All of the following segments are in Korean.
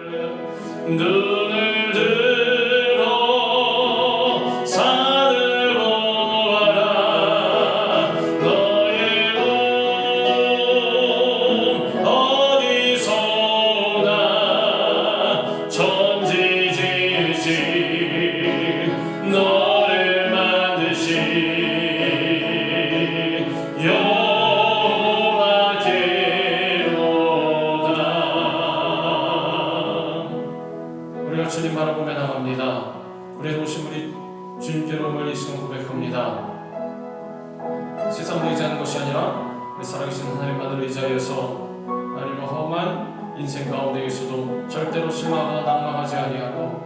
눈을 들어 산을 보아라. 너의 돈 어디서 오나. 천지지으신 너를 만드신 우리가 주님 바라보며 나갑니다. 우리의 오신 우리 주님께로 멀리 시간 고백합니다. 세상을 의지하는 것이 아니라 우리 살아계신 하나님만을 의지하여서 하나님의 험한 인생 가운데에서도 절대로 실망하거나 낭망하지 아니하고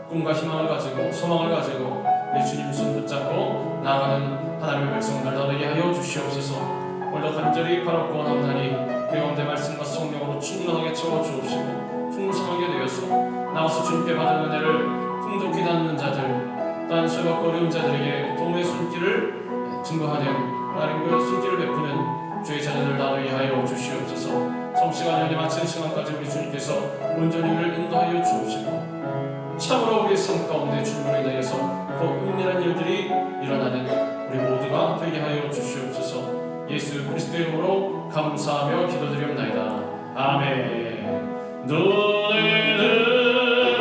꿈과 희망을 가지고 소망을 가지고 우리 주님 손 붙잡고 나아가는 하나님의 백성들 나되게 하여 주시옵소서. 오늘도 간절히 바라고 원하오나니 우리 가운데 말씀과 성령으로 충만하게 채워주옵시고 풍성하게 되어서 나와서 주님께 받은 은혜를 풍족히 나누는 자들, 딴 수고받고 어려운 자들에게 도움의 손길을 증거하는 하나님의 손길을 베푸는 주의 자녀들 나누게 하여 주시옵소서. 점시간 연이 마치는 시간까지 우리 주님께서 온전히 우리를 인도하여 주옵시고 참으로 우리의 삶 가운데 주님으로 인하여서 그 은밀한 일들이 일어나는 우리 모두가 되게 하여 주시옵소서. 예수 그리스도의 이름으로 감사하며 기도드리옵나이다. 아멘. 눈을 들어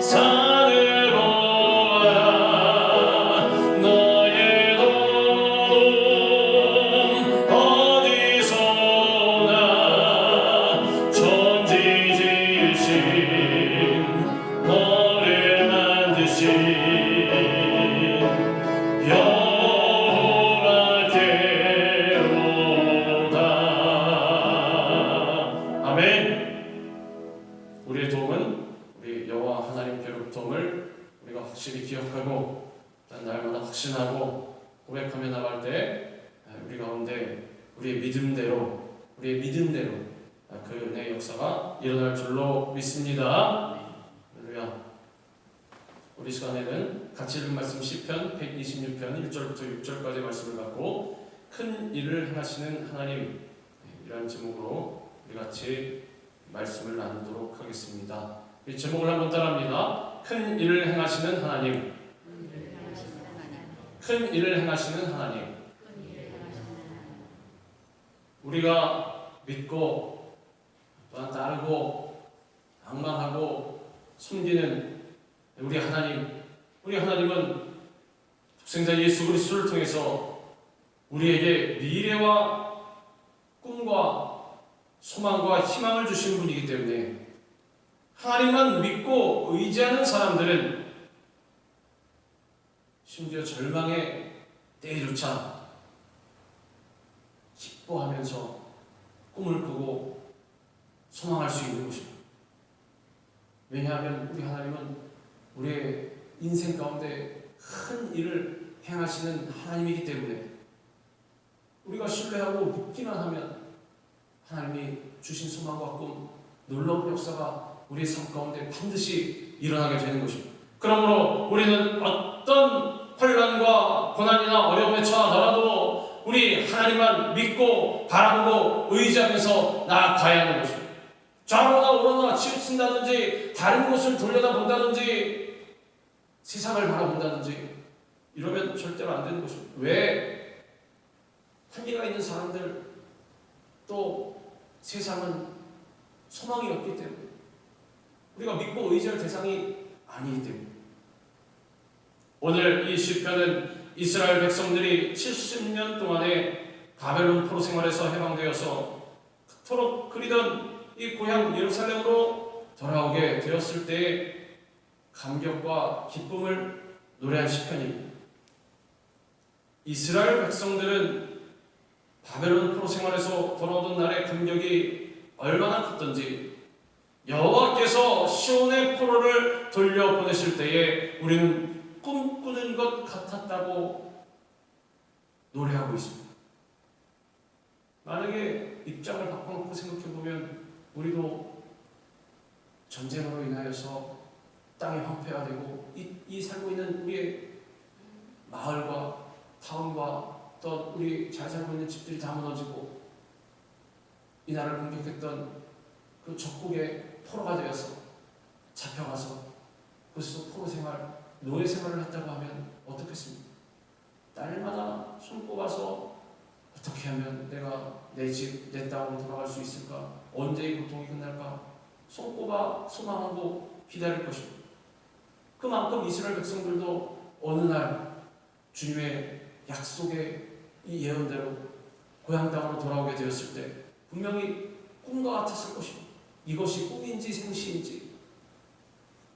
산을 보아라. 너의 돈 어디서 오나. 천지지으신 너를 만드신 우리의 도움은 우리 여호와 하나님께로부터 옴을 우리가 확실히 기억하고 날마다 확신하고 고백하며 나갈 때 우리 가운데 우리의 믿음대로 그 은혜의 역사가 일어날 줄로 믿습니다. 할렐루야. 우리 시간에는 같이 읽은 말씀 시편 126편 1절부터 6절까지 말씀을 갖고 큰 일을 행하시는 하나님, 이라는 제목으로 우리 같이 말씀을 나누도록 하겠습니다. 이 제목을 한번 따라합니다. 큰 일을 행하시는 하나님. 큰 일을 행하시는 하나님. 우리가 믿고 또한 따르고 낭만하고 섬기는 우리 하나님은 독생자 예수 그리스도를 통해서 우리에게 미래와 꿈과 소망과 희망을 주신 분이기 때문에 하나님만 믿고 의지하는 사람들은 심지어 절망의 때조차 기뻐하면서 꿈을 꾸고 소망할 수 있는 것입니다. 왜냐하면 우리 하나님은 우리의 인생 가운데 큰 일을 행하시는 하나님이기 때문에 우리가 신뢰하고 믿기만 하면 하나님이 주신 소망과 꿈, 놀라운 역사가 우리의 삶 가운데 반드시 일어나게 되는 것입니다. 그러므로 우리는 어떤 환난과 고난이나 어려움에 처하더라도 우리 하나님만 믿고 바라보고 의지하면서 나아가야 하는 것입니다. 좌로나 우로나 치우친다든지 다른 곳을 돌려다본다든지 세상을 바라본다든지 이러면 절대로 안 되는 것입니다. 왜? 한계가 있는 사람들, 또 세상은 소망이 없기 때문에 우리가 믿고 의지할 대상이 아니기 때문에 오늘 이 시편은 이스라엘 백성들이 70년 동안의 바벨론 포로 생활에서 해방되어서 그토록 그리던 이 고향 예루살렘으로 돌아오게 되었을 때의 감격과 기쁨을 노래한 시편입니다. 이스라엘 백성들은 바벨론 포로 생활에서 돌아오던 날의 감격이 얼마나 컸던지 여호와께서 시온의 포로를 돌려보내실 때에 우리는 꿈꾸는 것 같았다고 노래하고 있습니다. 만약에 입장을 바꿔놓고 생각해보면 우리도 전쟁으로 인하여서 땅이 황폐화되고 이 살고 있는 우리의 마을과 타운과 또 우리 잘 살고 있는 집들이 다 무너지고 이 나라를 공격했던 그 적국의 포로가 되어서 잡혀가서 그래서 포로 생활, 노예 생활을 했다고 하면 어떻겠습니까? 날마다 손꼽아서 어떻게 하면 내가 내 집, 내 땅으로 돌아갈 수 있을까? 언제 이 고통이 끝날까? 손꼽아 소망하고 기다릴 것입니다. 그만큼 이스라엘 백성들도 어느 날 주님의 약속의 이 예언대로 고향 땅으로 돌아오게 되었을 때 분명히 꿈과 같았을 것입니다. 이것이 꿈인지 생시인지.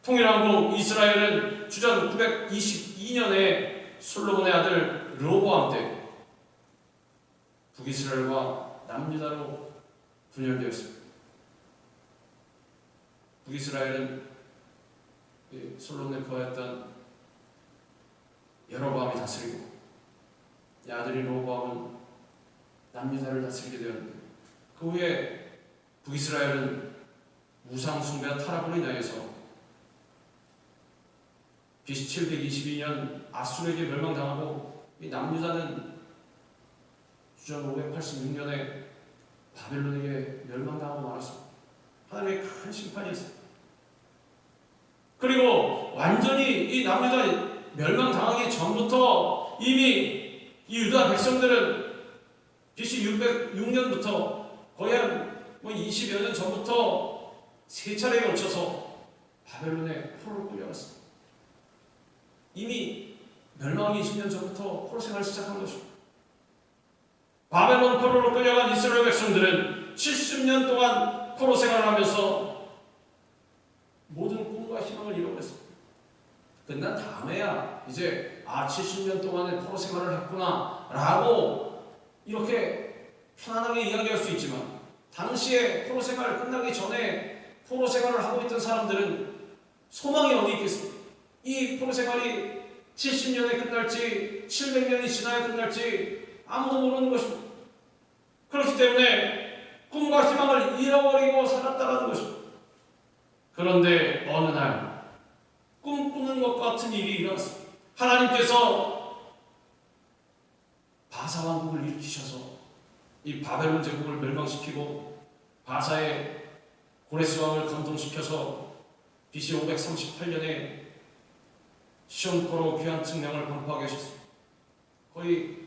통일왕국 이스라엘은 주전 922년에 솔로몬의 아들 르호보암 때 북이스라엘과 남유다로 분열되었습니다. 북이스라엘은 솔로몬의 부하였던 여로보암이 다스리고 아들이 르호보암은 남유다를 다스리게 되었는데 그 후에 북이스라엘은 우상 숭배와 타락으로 인하여서 BC 722년 아수르에게 멸망당하고 남유다는 주전 586년에 바벨론에게 멸망당하고 말았습니다. 하나님의 큰 심판이었습니다. 그리고 완전히 이 남유다 멸망당하기 전부터 이미 이 유다 백성들은 BC 606년부터 거의 한 20여 년 전부터 세 차례에 걸쳐서 바벨론에 포로로 끌려갔습니다. 이미 멸망하기 20년 전부터 포로 생활을 시작한 것입니다. 바벨론 포로로 끌려간 이스라엘 백성들은 70년 동안 포로 생활을 하면서 모든 꿈과 희망을 잃어버렸습니다. 끝난 다음에야 이제 70년 동안의 포로 생활을 했구나 라고 이렇게 편안하게 이야기할 수 있지만 당시에 포로 생활 끝나기 전에 포로 생활을 하고 있던 사람들은 소망이 어디 있겠습니까? 이 포로 생활이 70년에 끝날지 700년이 지나야 끝날지 아무도 모르는 것입니다. 그렇기 때문에 꿈과 희망을 잃어버리고 살았다는 것입니다. 그런데 어느 날 꿈꾸는 것 같은 일이 일어났습니다. 하나님께서 바사 왕국을 일으키셔서 이 바벨론 제국을 멸망시키고 바사의 고레스 왕을 감동시켜서 BC 538년에 시온포로 귀환 측량을 반포하게 하셨습니다. 거의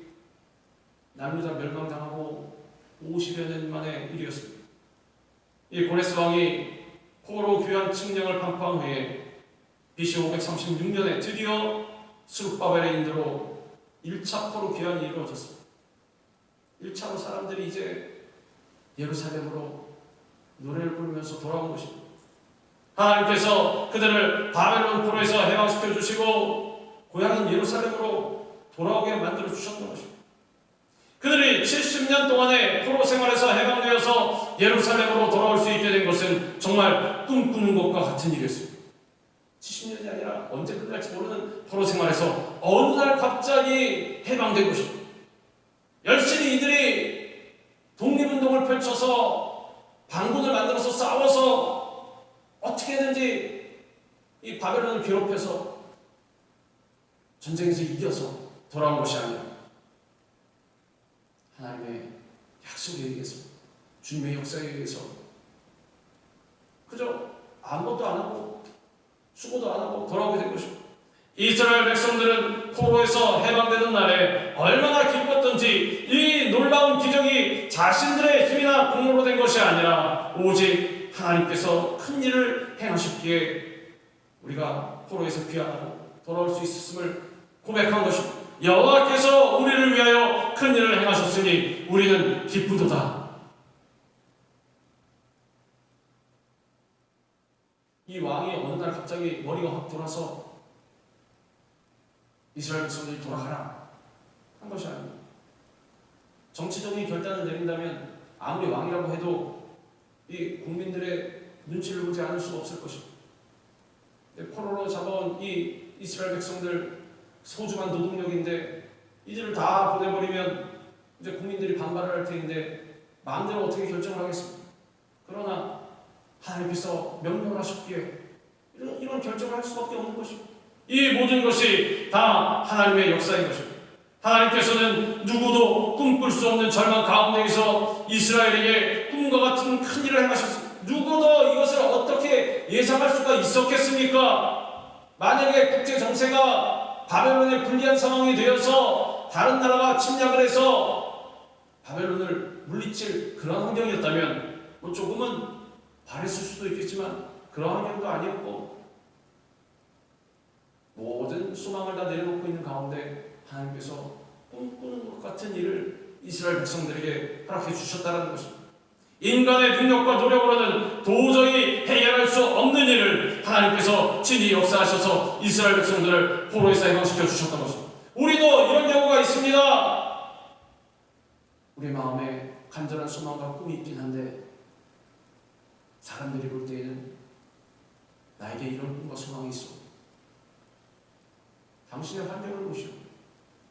남유다 멸망당하고 50여 년 만의 일이었습니다. 이 고레스 왕이 포로 귀환 측량을 반포한 후에 BC 536년에 드디어 스룹바벨의 인도로 1차 포로 귀환이 이루어졌습니다. 1차로 사람들이 이제 예루살렘으로 노래를 부르면서 돌아온 것입니다. 하나님께서 그들을 바벨론 포로에서 해방시켜 주시고 고향인 예루살렘으로 돌아오게 만들어 주셨던 것입니다. 그들이 70년 동안의 포로 생활에서 해방되어서 예루살렘으로 돌아올 수 있게 된 것은 정말 꿈꾸는 것과 같은 일이었습니다. 70년이 아니라 언제 끝날지 모르는 포로 생활에서 어느 날 갑자기 해방된 것입니다. 열심히 이들이 독립운동을 펼쳐서 반군을 만들어서 싸워서 어떻게든지 이 바벨론을 괴롭혀서 전쟁에서 이겨서 돌아온 것이 아니라 하나님의 약속에 의해서 주님의 역사에 의해서 그저 아무것도 안 하고 수고도 안 하고 돌아오게 된 것입니다. 이스라엘 백성들은 포로에서 해방되는 날에 얼마나 기뻤던지 이 놀라운 기적이 자신들의 힘이나 공로로 된 것이 아니라 오직 하나님께서 큰 일을 행하셨기에 우리가 포로에서 귀환하고 돌아올 수 있었음을 고백한 것입니다. 여호와께서 우리를 위하여 큰 일을 행하셨으니 우리는 기쁘도다. 이 왕이 어느 날 갑자기 머리가 확 돌아서 이스라엘 백성들이 돌아가라 한 것이 아닙니다. 정치적인 결단을 내린다면 아무리 왕이라고 해도 이 국민들의 눈치를 보지 않을 수가 없을 것입니다. 포로로 잡아온 이 이스라엘 백성들 소중한 노동력인데 이들을 다 보내버리면 이제 국민들이 반발을 할 테인데 마음대로 어떻게 결정을 하겠습니까? 그러나 하나님께서 명령을 하셨기에 이런 결정을 할 수밖에 없는 것입니다. 이 모든 것이 다 하나님의 역사인 것입니다. 하나님께서는 누구도 꿈꿀 수 없는 절망 가운데에서 이스라엘에게 꿈과 같은 큰 일을 행하셨습니다. 누구도 이것을 어떻게 예상할 수가 있었겠습니까? 만약에 국제 정세가 바벨론에 불리한 상황이 되어서 다른 나라가 침략을 해서 바벨론을 물리칠 그런 환경이었다면 조금은 바랬을 수도 있겠지만 그런 환경도 아니었고, 모든 소망을 다 내려놓고 있는 가운데 하나님께서 꿈꾸는 것 같은 일을 이스라엘 백성들에게 허락해 주셨다는 것입니다. 인간의 능력과 노력으로는 도저히 해결할 수 없는 일을 하나님께서 친히 역사하셔서 이스라엘 백성들을 포로에서 해방시켜 주셨던 것입니다. 우리도 이런 경우가 있습니다. 우리 마음에 간절한 소망과 꿈이 있긴 한데 사람들이 볼 때에는 나에게 이런 꿈과 소망이 있어. 당신의 환경을 보시오.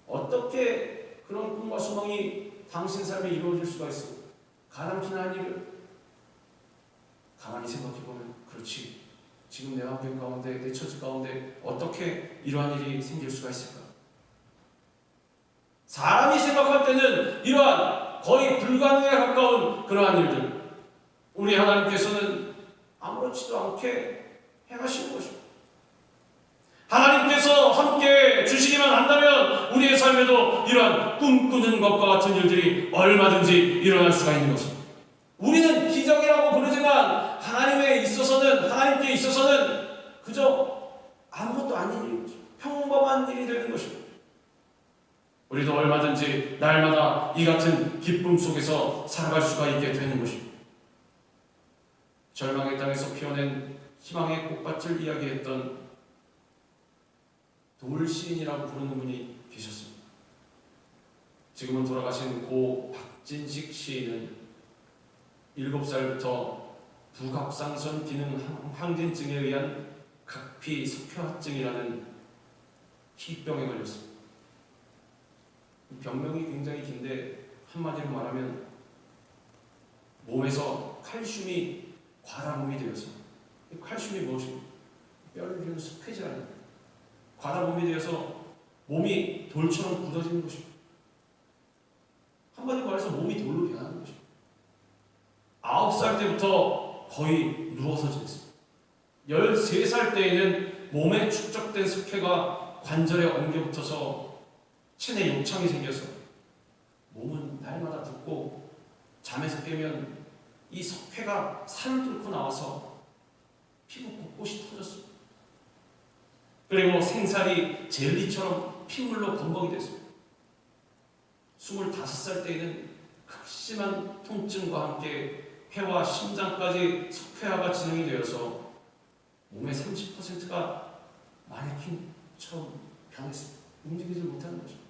어떻게 그런 꿈과 소망이 당신 삶에 이루어질 수가 있어? 가당키나 한 일을 가만히 생각해보면 그렇지. 지금 내 환경 가운데, 내 처지 가운데 어떻게 이러한 일이 생길 수가 있을까? 사람이 생각할 때는 이러한 거의 불가능에 가까운 그러한 일들, 우리 하나님께서는 아무렇지도 않게 행하시는 것입니다. 하나님께서 함께 주시기만 한다면 우리의 삶에도 이러한 꿈꾸는 것과 같은 일들이 얼마든지 일어날 수가 있는 것입니다. 우리는 기적이라고 부르지만 하나님께 있어서는 그저 아무것도 아닌 일이죠. 평범한 일이 되는 것입니다. 우리도 얼마든지 날마다 이 같은 기쁨 속에서 살아갈 수가 있게 되는 것입니다. 절망의 땅에서 피어낸 희망의 꽃밭을 이야기했던 돌시인이라고 부르는 분이 계셨습니다. 지금은 돌아가신 고 박진식 시인은 7살부터 부갑상선 기능 항진증에 의한 각피 석회화증이라는 희병에 걸렸습니다. 병명이 굉장히 긴데 한마디로 말하면 몸에서 칼슘이 과다분비 되어서, 칼슘이 무엇입니까? 뼈를 이루는 석회질 아닙니까? 과다분비 되어서 몸이 돌처럼 굳어지는 것입니다. 한마디로 말해서 몸이 돌로 변하는 것입니다. 9살 때부터 거의 누워서 지냈습니다. 13살 때에는 몸에 축적된 석회가 관절에 엉겨붙어서 체내 욕창이 생겨서 몸은 날마다 붓고 잠에서 깨면 이 석회가 살을 뚫고 나와서 피부 곳곳이 터졌습니다. 그리고 생살이 젤리처럼 핏물로 범벅이 됐습니다. 25살 때에는 극심한 통증과 함께 폐와 심장까지 석회화가 진행이 되어서 몸의 30%가 마네킹처럼 변했습니다. 움직이지 못하는 것입니다.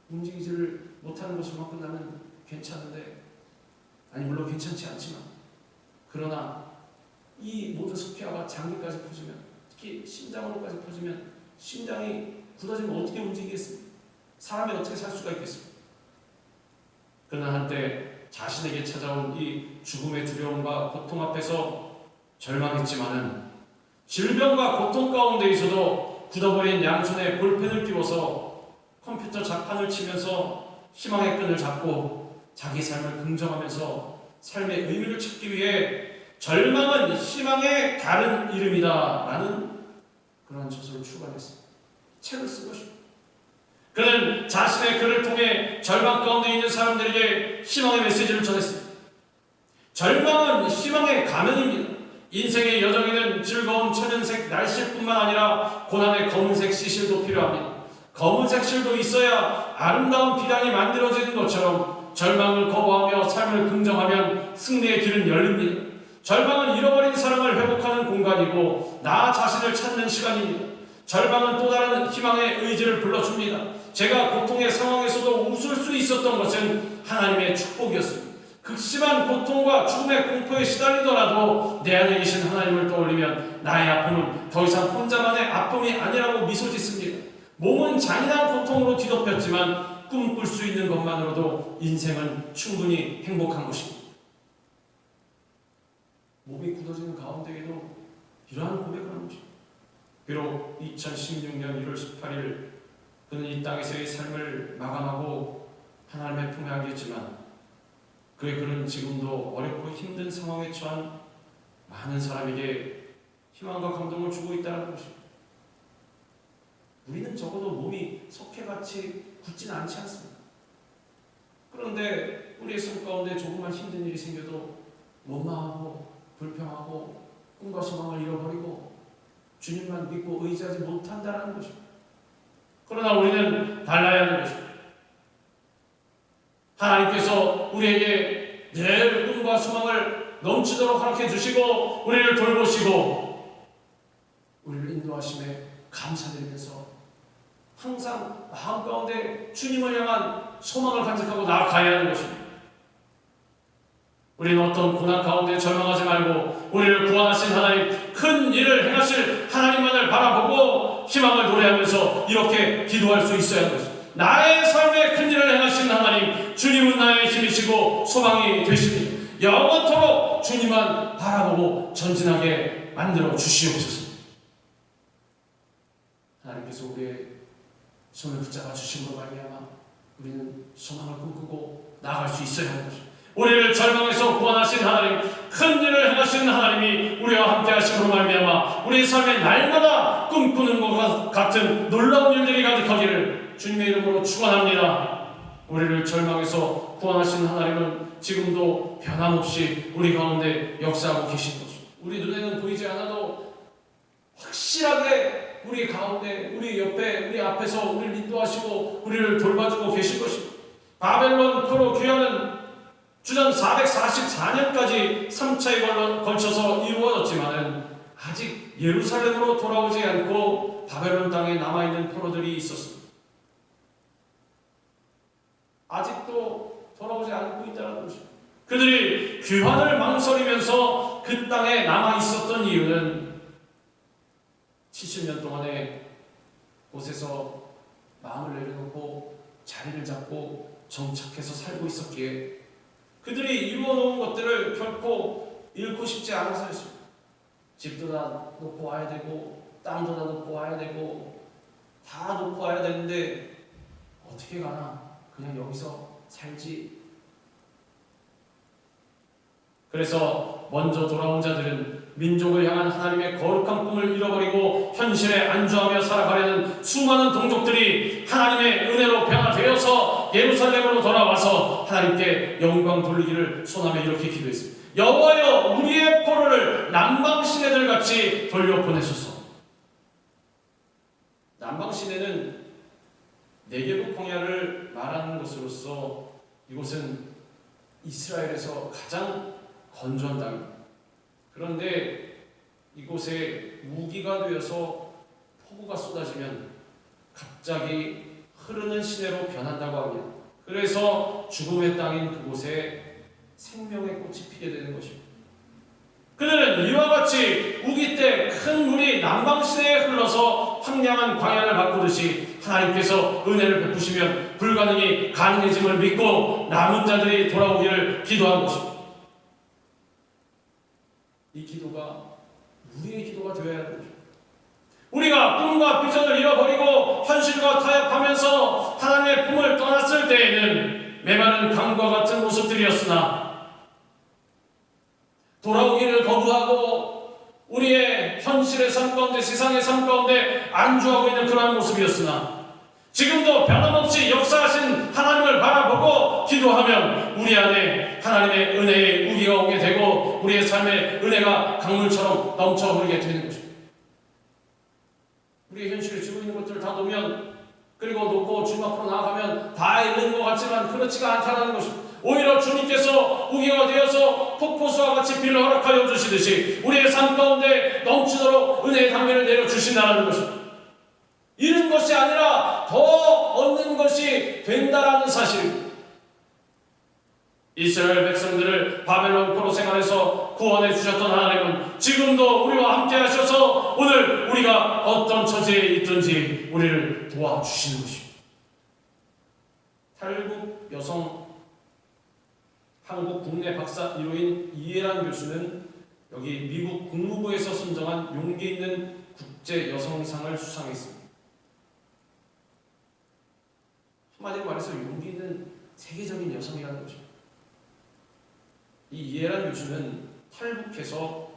움직이지를 못하는 것으로만 끝나면 괜찮은데, 아니 물론 괜찮지 않지만, 그러나 이 모든 석회화가 장기까지 퍼지면, 특히 심장으로까지 퍼지면 심장이 굳어지면 어떻게 움직이겠습니까? 사람이 어떻게 살 수가 있겠습니까? 그러나 한때 자신에게 찾아온 이 죽음의 두려움과 고통 앞에서 절망했지만은 질병과 고통 가운데 있어도 굳어버린 양손에 볼펜을 띄워서 컴퓨터 자판을 치면서 희망의 끈을 잡고 자기 삶을 긍정하면서 삶의 의미를 찾기 위해 절망은 희망의 다른 이름이다 라는 그런 저서를 출간했습니다. 책을 쓴 것입니다. 그는 자신의 글을 통해 절망 가운데 있는 사람들에게 희망의 메시지를 전했습니다. 절망은 희망의 가면입니다. 인생의 여정에는 즐거운 천연색 날씨뿐만 아니라 고난의 검은색 시실도 필요합니다. 검은색 실도 있어야 아름다운 비단이 만들어지는 것처럼 절망을 거부하며 삶을 긍정하면 승리의 길은 열립니다. 절망은 잃어버린 사랑을 회복하는 공간이고 나 자신을 찾는 시간입니다. 절망은 또 다른 희망의 의지를 불러줍니다. 제가 고통의 상황에서도 웃을 수 있었던 것은 하나님의 축복이었습니다. 극심한 고통과 죽음의 공포에 시달리더라도 내 안에 계신 하나님을 떠올리면 나의 아픔은 더 이상 혼자만의 아픔이 아니라고 미소 짓습니다. 몸은 잔인한 고통으로 뒤덮였지만 꿈꿀 수 있는 것만으로도 인생은 충분히 행복한 것입니다. 몸이 굳어지는 가운데에도 이러한 고백을 하는 것입니다. 비록 2016년 1월 18일 그는 이 땅에서의 삶을 마감하고 하나님의 품에 안겼지만 그의 글은 지금도 어렵고 힘든 상황에 처한 많은 사람에게 희망과 감동을 주고 있다는 것입니다. 우리는 적어도 몸이 석회같이 굳진 않지 않습니다. 그런데 우리의 삶 가운데 조금만 힘든 일이 생겨도 원망하고 불평하고 꿈과 소망을 잃어버리고 주님만 믿고 의지하지 못한다는 것입니다. 그러나 우리는 달라야 하는 것입니다. 하나님께서 우리에게 늘 꿈과 소망을 넘치도록 허락해 주시고 우리를 돌보시고 우리를 인도하심에 감사드리면서 항상 마음 가운데 주님을 향한 소망을 간직하고 나아가야 하는 것입니다. 우리는 어떤 고난 가운데 절망하지 말고 우리를 구원하신 하나님, 큰 일을 행하실 하나님만을 바라보고 희망을 노래하면서 이렇게 기도할 수 있어야 하는 것입니다. 나의 삶에 큰 일을 행하신 하나님, 주님은 나의 힘이시고 소망이 되십니다. 영원토록 주님만 바라보고 전진하게 만들어 주시옵소서. 하나님께서 우리의 손을 붙잡아 주심으로 말미암아 우리는 소망을 꿈꾸고 나아갈 수 있어야 하는 것입니다. 우리를 절망에서 구원하신 하나님, 큰 일을 행하시는 하나님이 우리와 함께 하심으로 말미암아 우리의 삶에 날마다 꿈꾸는 것 같은 놀라운 일들이 가득하기를 주님의 이름으로 축원합니다. 우리를 절망에서 구원하신 하나님은 지금도 변함없이 우리 가운데 역사하고 계신 것입니다. 우리 눈에는 보이지 않아도 확실하게 우리 가운데, 우리 옆에, 우리 앞에서 우리를 인도하시고 우리를 돌봐주고 계신 것입니다. 바벨론 포로 귀환은 주전 444년까지 3차에 걸쳐서 이루어졌지만 아직 예루살렘으로 돌아오지 않고 바벨론 땅에 남아있는 포로들이 있었습니다. 아직도 돌아오지 않고 있다는 것입니다. 그들이 귀환을 망설이면서 그 땅에 남아있었던 이유는 70년 동안에 곳에서 마음을 내려놓고 자리를 잡고 정착해서 살고 있었기에 그들이 이루어놓은 것들을 결코 잃고 싶지 않아서였습니다. 집도 다 놓고 와야 되고 땅도 다 놓고 와야 되고 다 놓고 와야 되는데 어떻게 가나 그냥 여기서 살지. 그래서 먼저 돌아온 자들은 민족을 향한 하나님의 거룩한 꿈을 잃어버리고 현실에 안주하며 살아가려는 수많은 동족들이 하나님의 은혜로 변화되어서 예루살렘으로 돌아와서 하나님께 영광 돌리기를 소원하며 이렇게 기도했습니다. 여호와여, 우리의 포로를 남방 시내들 같이 돌려보내소서. 남방 시내는 네게부 광야를 말하는 것으로서 이곳은 이스라엘에서 가장 건조한 땅입니다. 그런데 이곳에 우기가 되어서 폭우가 쏟아지면 갑자기 흐르는 시내로 변한다고 합니다. 그래서 죽음의 땅인 그곳에 생명의 꽃이 피게 되는 것입니다. 그들은 이와 같이 우기 때 큰 물이 남방 시내에 흘러서 황량한 광야를 바꾸듯이 하나님께서 은혜를 베푸시면 불가능이 가능해짐을 믿고 남은 자들이 돌아오기를 기도한 것입니다. 이 기도가 우리의 기도가 되어야 하는 것입니다. 우리가 꿈과 비전을 잃어버리고 현실과 타협하면서 하나님의 품을 떠났을 때에는 메마른 강과 같은 모습들이었으나 돌아오기를 거부하고 우리의 현실의 삶 가운데 세상의 삶 가운데 안주하고 있는 그러한 모습이었으나 지금도 변함없이 역사하신 하나님을 바라보고 기도하면 우리 안에 하나님의 은혜의 우기가 오게 되고 우리의 삶에 은혜가 강물처럼 넘쳐 흐르게 되는 것입니다. 우리의 현실에 쥐고 있는 것들을 다 놓으면 그리고 놓고 주님 앞으로 나아가면 다 있는 것 같지만 그렇지가 않다는 것입니다. 오히려 주님께서 우기가 되어서 폭포수와 같이 비를 허락하여 주시듯이 우리의 삶 가운데 넘치도록 은혜의 담배를 내려주신다는 것입니다. 잃은 것이 아니라 더 얻는 것이 된다라는 사실입니다. 이스라엘 백성들을 바벨론 포로 생활에서 구원해 주셨던 하나님은 지금도 우리와 함께 하셔서 오늘 우리가 어떤 처지에 있든지 우리를 도와주시는 것입니다. 탈북 여성 한국 국내 박사 1호인 이해란 교수는 여기 미국 국무부에서 선정한 용기 있는 국제 여성상을 수상했습니다. 한마디로 말해서 용기 있는 세계적인 여성이라는 것입니다. 이 이해란 교수는 탈북해서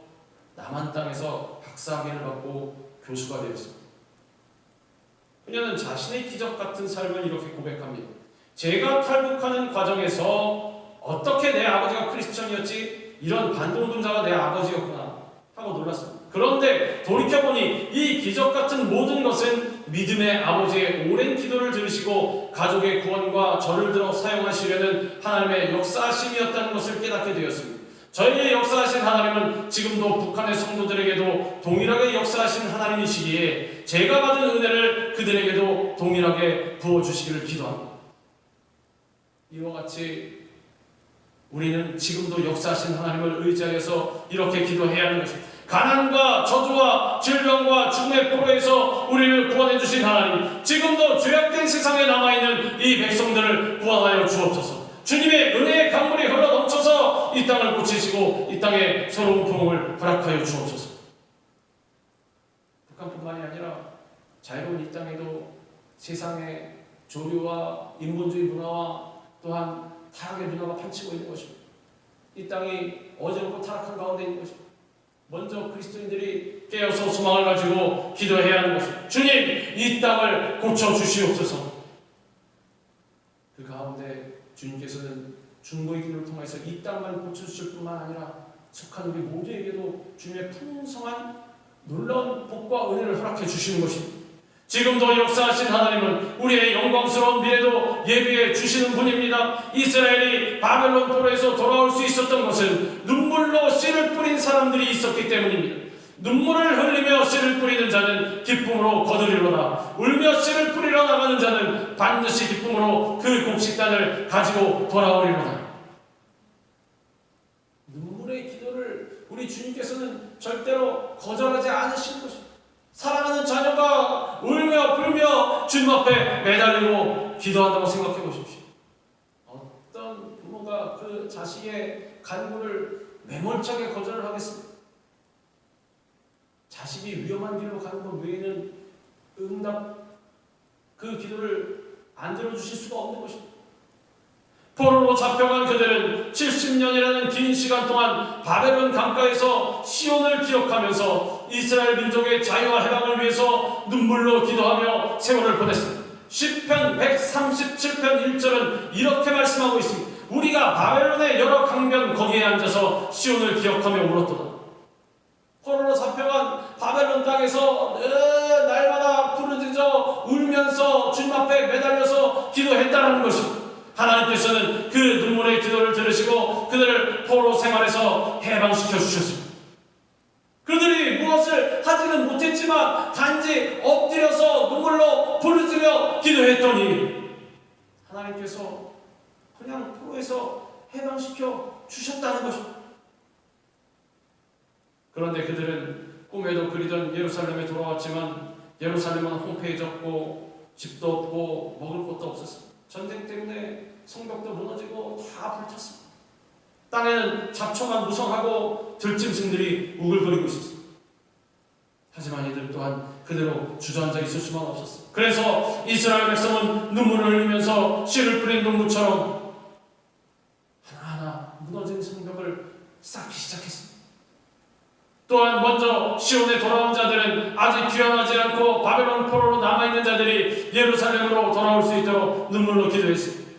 남한 땅에서 박사학위를 받고 교수가 되었습니다. 그녀는 자신의 기적 같은 삶을 이렇게 고백합니다. 제가 탈북하는 과정에서 어떻게 내 아버지가 크리스천이었지? 이런 반동분자가 내 아버지였구나 하고 놀랐습니다. 그런데 돌이켜보니 이 기적 같은 모든 것은 믿음의 아버지의 오랜 기도를 들으시고 가족의 구원과 저를 들어 사용하시려는 하나님의 역사하심이었다는 것을 깨닫게 되었습니다. 저희의 역사하신 하나님은 지금도 북한의 성도들에게도 동일하게 역사하신 하나님이시기에 제가 받은 은혜를 그들에게도 동일하게 부어주시기를 기도합니다. 이와 같이 우리는 지금도 역사하신 하나님을 의지하여서 이렇게 기도해야 하는 것입니다. 가난과 저주와 질병과 죽음의 포로에서 우리를 구원해 주신 하나님, 지금도 죄악된 세상에 남아있는 이 백성들을 구원하여 주옵소서. 주님의 은혜의 강물이 흘러 넘쳐서 이 땅을 고치시고 이 땅에 새로운 부흥을 허락하여 주옵소서. 북한뿐만이 아니라 자유로운 이 땅에도 세상의 조류와 인본주의 문화와 또한 타락의 문화가 판치고 있는 것입니다. 이 땅이 어지럽고 타락한 가운데 있는 것입니다. 먼저 그리스도인들이 깨어서 소망을 가지고 기도해야 하는 것입니다. 주님, 이 땅을 고쳐주시옵소서. 그 가운데 주님께서는 중보의 기도를 통해서 이 땅만 고쳐주실 뿐만 아니라 속한 우리 모두에게도 주님의 풍성한 놀라운 복과 은혜를 허락해 주시는 것입니다. 지금도 역사하신 하나님은 우리의 영광스러운 미래도 예비해 주시는 분입니다. 이스라엘이 바벨론 포로에서 돌아올 수 있었던 것은 눈물로 씨를 뿌린 사람들이 있었기 때문입니다. 눈물을 흘리며 씨를 뿌리는 자는 기쁨으로 거두리로다. 울며 씨를 뿌리러 나가는 자는 반드시 기쁨으로 그 곡식단을 가지고 돌아오리로다. 눈물의 기도를 우리 주님께서는 절대로 거절하지 않으시는 것입니다. 사랑하는 자녀가 울며 불며 주님 앞에 매달리고 기도한다고 생각해 보십시오. 어떤 부모가 그 자식의 간구를 매몰차게 거절을 하겠습니까? 자식이 위험한 길로 가는 것 외에는 그 기도를 안 들어주실 수가 없는 것입니다. 포로로 잡혀간 그들은 70년이라는 긴 시간 동안 바벨론 강가에서 시온을 기억하면서 이스라엘 민족의 자유와 해방을 위해서 눈물로 기도하며 세월을 보냈습니다. 시편 137편 1절은 이렇게 말씀하고 있습니다. 우리가 바벨론의 여러 강변 거기에 앉아서 시온을 기억하며 울었도다. 포로로 잡혀간 바벨론 땅에서 날마다 부르짖어 울면서 주님 앞에 매달려서 기도했다는 것입니다. 하나님께서는 그 눈물의 기도를 들으시고 그들을 포로 생활에서 해방시켜 주셨습니다. 그들이 무엇을 하지는 못했지만 단지 엎드려서 눈물로 부르짖며 기도했더니 하나님께서 그냥 포로에서 해방시켜 주셨다는 것입니다. 그런데 그들은 꿈에도 그리던 예루살렘에 돌아왔지만 예루살렘은 황폐해졌고 집도 없고 먹을 것도 없었습니다. 전쟁 때문에 성벽도 무너지고 다 불탔습니다. 땅에는 잡초만 무성하고 들짐승들이 우글거리고 있었습니다. 하지만 이들 또한 그대로 주저앉아 있을 수만 없었습니다. 그래서 이스라엘 백성은 눈물을 흘리면서 씨를 뿌린 농부처럼 하나하나 무너진 성벽을 쌓기 시작했습니다. 또한 먼저 시온에 돌아온 자들은 아직 귀환하지 않고 바벨론 포로로 남아있는 자들이 예루살렘으로 돌아올 수 있도록 눈물로 기도했습니다.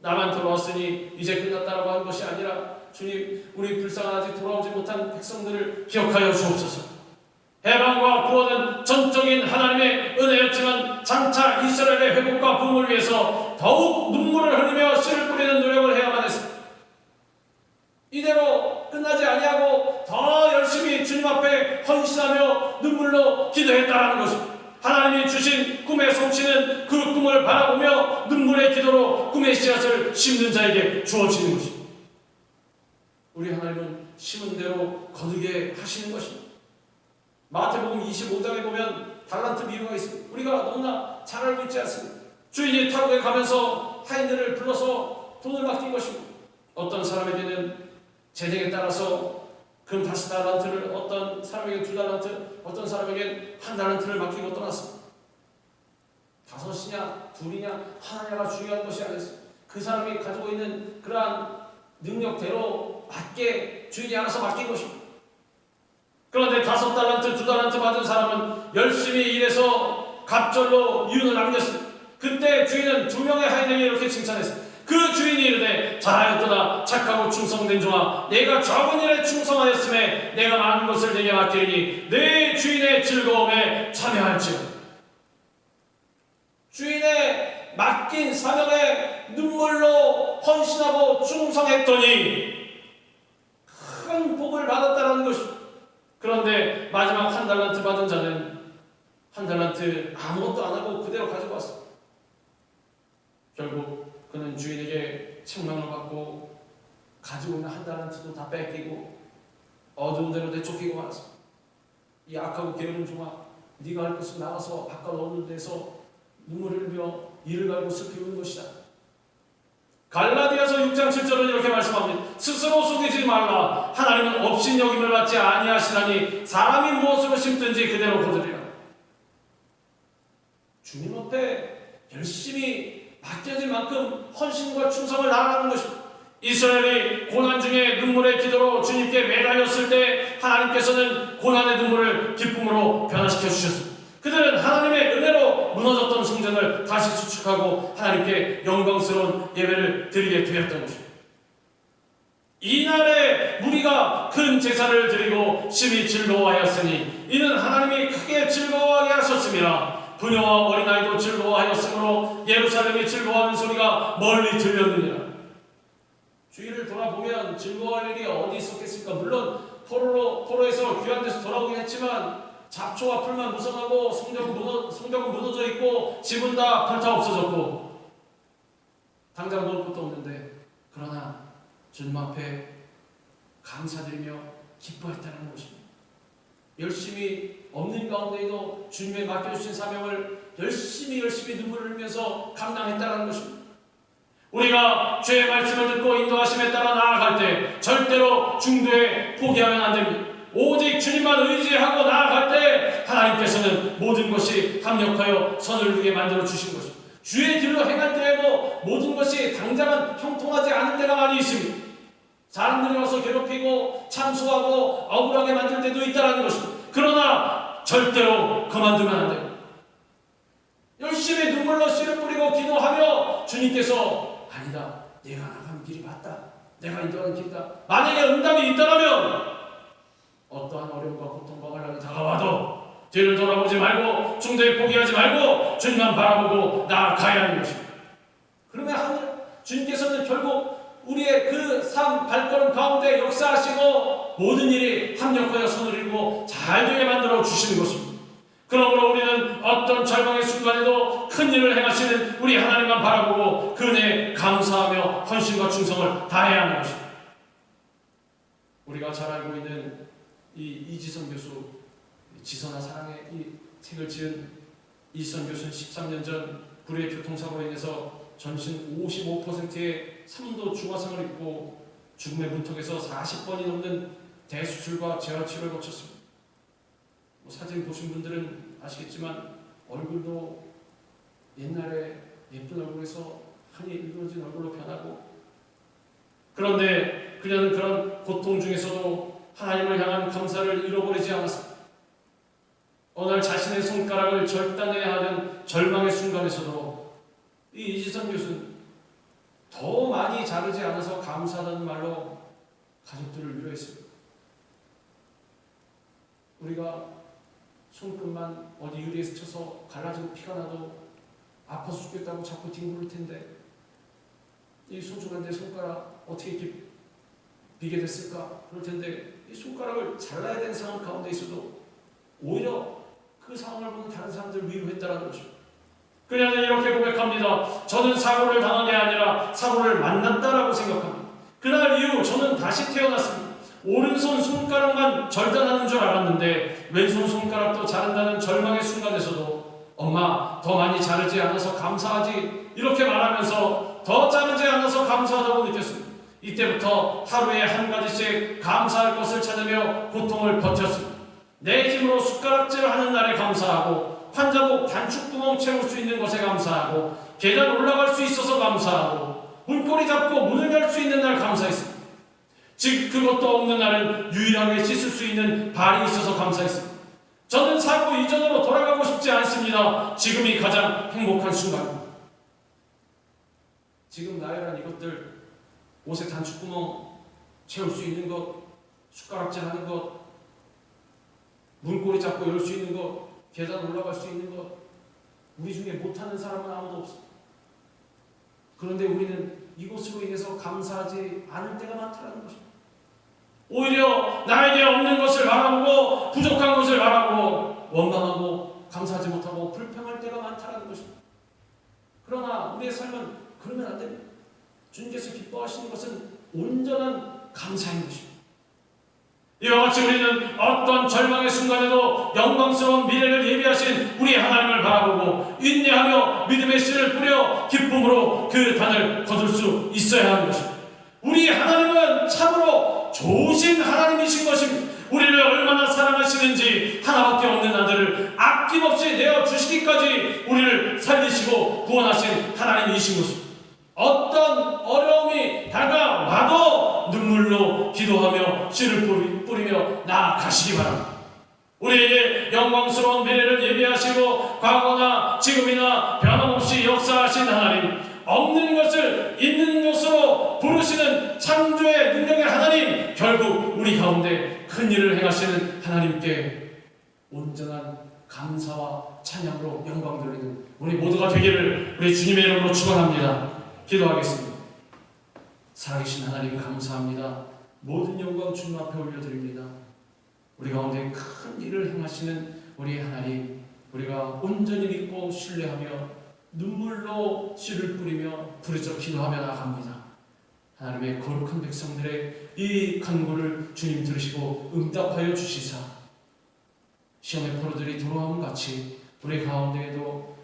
나만 돌아왔으니 이제 끝났다라고 한 것이 아니라 주님, 우리 불쌍한 아직 돌아오지 못한 백성들을 기억하여 주옵소서. 해방과 구원은 전적인 하나님의 은혜였지만 장차 이스라엘의 회복과 부흥을 위해서 더욱 눈물을 흘리며 씨를 뿌리는 노력을 해야만 했습니다. 이대로 끝나지 아니하고 더 열심히 주님 앞에 헌신하며 눈물로 기도했다라는 것입니다. 하나님이 주신 꿈의 성취는 그 꿈을 바라보며 눈물의 기도로 꿈의 씨앗을 심는 자에게 주어지는 것입니다. 우리 하나님은 심은 대로 거두게 하시는 것입니다. 마태복음 25장에 보면 달란트 비유가 있습니다. 우리가 너무나 잘 알고 있지 않습니까? 주인이 타국에 가면서 하인들을 불러서 돈을 맡긴 것입니다. 어떤 사람에게는 재능에 따라서 금 5달란트를, 어떤 사람에게 2달란트, 어떤 사람에게 1달란트를 맡기고 떠났습니다. 5이냐 2이냐 하나냐가 중요한 것이 아니었습니다. 그 사람이 가지고 있는 그러한 능력대로 맞게 주인이 알아서 맡긴 것입니다. 그런데 5달란트, 2달란트 받은 사람은 열심히 일해서 갑절로 이윤을 남겼습니다. 그때 주인은 2명의 하인에게 이렇게 칭찬했습니다. 그 주인이 이르되 잘하였도다 착하고 충성된 종아, 내가 적은 일에 충성하였음에 내가 많은 것을 내게 맡기리니 내 주인의 즐거움에 참여할지어다. 주인의 맡긴 사명에 눈물로 헌신하고 충성했더니 큰 복을 받았다는 것입니다. 그런데 마지막 1달란트 받은 자는 1달란트 아무것도 안 하고 그대로 가지고 왔습니다. 결국 그는 주인에게 책망을 받고 가지고 있는 1달란트도 다 뺏기고 어두운 데로 내쫓기고 말았습니다. 이 악하고 게으른 종아, 네가 할 것은 나가서 바깥 어두운 데서 눈물을 흘려 이를 갈고 슬피 우는 것이다. 갈라디아서 6장 7절은 이렇게 말씀합니다. 스스로 속이지 말라. 하나님은 업신여김을 받지 아니하시나니 사람이 무엇으로 심든지 그대로 거두리라. 주님 앞에 열심히 맡겨진 만큼 헌신과 충성을 다하는 것입니다. 이스라엘이 고난 중에 눈물의 기도로 주님께 매달렸을 때 하나님께서는 고난의 눈물을 기쁨으로 변화시켜 주셨습니다. 그들은 하나님의 은혜로 무너졌던 성전을 다시 수축하고 하나님께 영광스러운 예배를 드리게 되었던 것입니다. 이날에 무리가 큰 제사를 드리고 심히 즐거워하였으니 이는 하나님이 크게 즐거워하게 하셨습니다. 부녀와 어린아이도 즐거워하였으므로 예루살렘이 즐거워하는 소리가 멀리 들렸느니라. 주위를 돌아보면 즐거워할 일이 어디 있었겠습니까? 물론 포로에서 귀한 데서 돌아오긴 했지만 잡초와 풀만 무성하고 성벽은 무너져 있고 집은 다 불타 없어졌고 당장 먹을 것도 없는데, 그러나 주님 앞에 감사드리며 기뻐했다는 것입니다. 열심히 없는 가운데에도 주님의 맡겨주신 사명을 열심히 눈물을 흘리면서 감당했다는 것입니다. 우리가 주의 말씀을 듣고 인도하심에 따라 나아갈 때 절대로 중도에 포기하면 안 됩니다. 오직 주님만 의지하고 나아갈 때 하나님께서는 모든 것이 합력하여 선을 이루게 만들어 주신 것입니다. 주의 길로 행할 때에도 모든 것이 당장은 형통하지 않을 때가 많이 있습니다. 사람들이 와서 괴롭히고 참소하고 억울하게 만들 때도 있다는 것입니다. 그러나 절대로 그만두면 안 됩니다. 열심히 눈물로 씨를 뿌리고 기도하며 주님께서 아니다, 내가 나가는 길이 맞다, 내가 인도하는 길이다, 만약에 응답이 있다면 어떠한 어려움과 고통과 환난이 다가와도 뒤를 돌아보지 말고 중도에 포기하지 말고 주님만 바라보고 나아가야 하는 것입니다. 그러면 주님께서는 결국 우리의 그 삶 발걸음 가운데 역사하시고 모든 일이 합력하여 선을 이루고 잘 되게 만들어 주시는 것입니다. 그러므로 우리는 어떤 절망의 순간에도 큰 일을 행하시는 우리 하나님만 바라보고 그 은혜에 감사하며 헌신과 충성을 다해야 하는 것입니다. 우리가 잘 알고 있는 이 이지선 교수, 지선아 사랑의 이 책을 지은 이지선 교수는 13년 전 불의 교통사고로 인해서 전신 55%의 3도 중화상을 입고 죽음의 문턱에서 40번이 넘는 대수술과 재활치료를 거쳤습니다. 사진 보신 분들은 아시겠지만 얼굴도 옛날에 예쁜 얼굴에서 한이 일그러진 얼굴로 변하고, 그런데 그녀는 그런 고통 중에서도 하나님을 향한 감사를 잃어버리지 않았습니다. 어느 날 자신의 손가락을 절단해야 하는 절망의 순간에서도 이 이지선 교수는 더 많이 자르지 않아서 감사하다는 말로 가족들을 위로했습니다. 우리가 손끝만 어디 유리에 스쳐서 갈라지고 피가 나도 아파서 죽겠다고 자꾸 뒹굴을 텐데 이 소중한 내 손가락 어떻게 이렇게 비게 됐을까? 그럴 텐데 이 손가락을 잘라야 되는 상황 가운데 있어도 오히려 그 상황을 보는 다른 사람들을 위로했다는 것입니다. 그녀는 이렇게 고백합니다. 저는 사고를 당한 게 아니라 사고를 만났다라고 생각합니다. 그날 이후 저는 다시 태어났습니다. 오른손 손가락만 절단하는 줄 알았는데 왼손 손가락도 자른다는 절망의 순간에서도 엄마 더 많이 자르지 않아서 감사하지, 이렇게 말하면서 더 자르지 않아서 감사하다고 느꼈습니다. 이때부터 하루에 한 가지씩 감사할 것을 찾으며 고통을 버텼습니다. 내 힘으로 숟가락질을 하는 날에 감사하고, 환자복 단축구멍 채울 수 있는 것에 감사하고, 계단 올라갈 수 있어서 감사하고, 문고리 잡고 문을 열 수 있는 날 감사했습니다. 즉 그것도 없는 나를 유일하게 씻을 수 있는 발이 있어서 감사했습니다. 저는 사고 이전으로 돌아가고 싶지 않습니다. 지금이 가장 행복한 순간입니다. 지금 나열한 이것들, 옷에 단추구멍 채울 수 있는 것, 숟가락질 하는 것, 문고리 잡고 열 수 있는 것, 계단 올라갈 수 있는 것, 우리 중에 못하는 사람은 아무도 없습니다. 그런데 우리는 이것으로 인해서 감사하지 않을 때가 많다는 것입니다. 오히려 나에게 없는 것을 바라보고 부족한 것을 바라보고 원망하고 감사하지 못하고 불평할 때가 많다는 것입니다. 그러나 우리의 삶은 그러면 안 됩니다. 주님께서 기뻐하시는 것은 온전한 감사인 것입니다. 이와 같이 우리는 어떤 절망의 순간에도 영광스러운 미래를 예비하신 우리 하나님을 바라보고 인내하며 믿음의 씨를 뿌려 기쁨으로 그 단을 거둘 수 있어야 하는 것입니다. 우리 하나님은 참으로 좋으신 하나님이신 것입니다. 우리를 얼마나 사랑하시는지 하나밖에 없는 아들을 아낌없이 내어주시기까지 우리를 살리시고 구원하신 하나님이신 것입니다. 어떤 어려움이 다가와도 눈물로 기도하며 씨를 뿌리며 나아가시기 바랍니다. 우리에게 영광스러운 미래를 예비하시고 과거나 지금이나 변함없이 역사하신 하나님, 없는 것을 있는 것으로 부르시는 창조의 능력의 하나님, 결국 우리 가운데 큰 일을 행하시는 하나님께 온전한 감사와 찬양으로 영광 돌리는 우리 모두가 되기를 우리 주님의 이름으로 축원합니다. 기도하겠습니다. 살아계신 하나님 감사합니다. 모든 영광 주님 앞에 올려드립니다. 우리 가운데 큰 일을 행하시는 우리 하나님, 우리가 온전히 믿고 신뢰하며 눈물로 씨를 뿌리며 부르짖어 기도하며 나아갑니다. 하나님의 거룩한 백성들의 이 간구를 주님 들으시고 응답하여 주시사 시험의 포로들이 돌아옴 같이 우리 가운데에도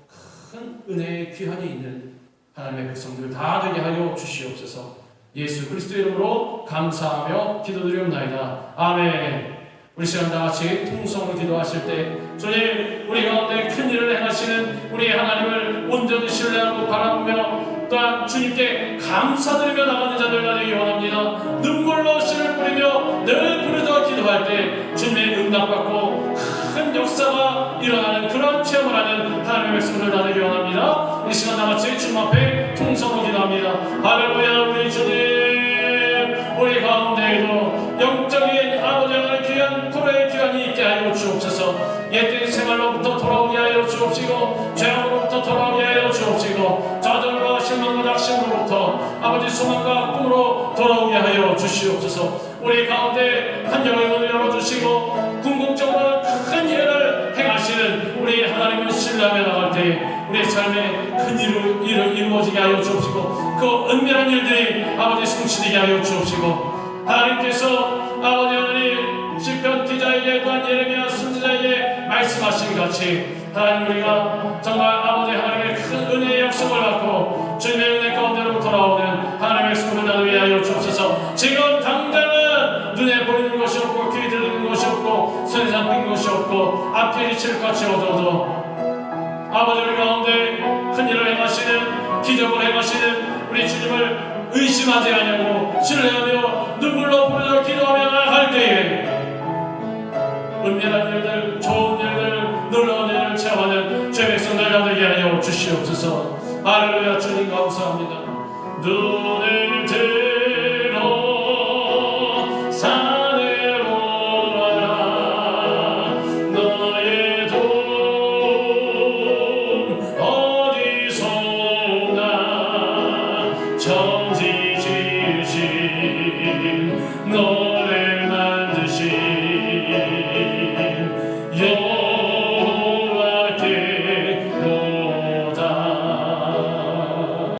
큰 은혜의 귀한이 있는 하나님의 백성들 다 되게 하여 주시옵소서. 예수 그리스도의 이름으로 감사하며 기도드리옵나이다. 아멘. 우리 시간 다 같이 통성으로 기도하실 때 주님, 우리 가운데 큰 일을 행하시는 우리 하나님을 온전히 신뢰하고 바라보며 또한 주님께 감사드리며 나가는 자들 되기 원합니다. 눈물로 씨를 뿌리며 늘 부르짖어 기도할 때 주님의 응답받고 큰 역사가 일어나는 그런 체험을 하는 하나님의 백성들 되기 원합니다. 이 시간 다 같이 주님 앞에 통성으로 기도합니다. 할렐루야. 우리 주님, 우리 가운데에도 영적인 아버지 하나님의 귀한 토로의 귀한이 있게 하여 주옵소서. 옛된 생활로부터 돌아오게 하여 주옵시고 죄악으로부터 돌아오게 하여 주옵시고 좌절과 실망과 낙심으로부터 아버지 소망과 꿈으로 돌아오게 하여 주시옵소서. 우리 가운데 한 영의 문을 열어주시고 궁극적으로 큰 일을 행하시는 우리 하나님을 신뢰하며 나갈 때 우리의 삶에 큰 일이 이루어지게 하여 주옵시고 그 은밀한 일들이 아버지 성취되게 하여 주옵시고 하나님께서 아버지 하나님 시편 기자에게 또한 예레미야 선지자에게 말씀하신 같이 하나님, 우리가 정말 아버지 하나님의 큰 은혜의 약속을 받고 주님의 은혜 가운데로 돌아오는 하나님의 손을 나누게 하여 주옵소서. 지금 당장은 눈에 보이는 것이 없고 귀에 들리는 것이 없고 손에 잡힌 것이 없고 앞에 이칠 것이 얻어도 아버지 우리 가운데 큰 일을 행하시는 기적을 행하시는 우리 주님을 의심하지 아니하고 신뢰하며 눈물로 부르짖어 기도하며 나아갈 때에 은밀한 일들, 좋은 일들, 놀라운 일을 체험하는 죄 백성들 되게 하여 주시옵소서. 할렐루야. 주님 감사합니다. 눈을 들어 산을 보아라. 너의 돈 어디서나 천지 지으신 너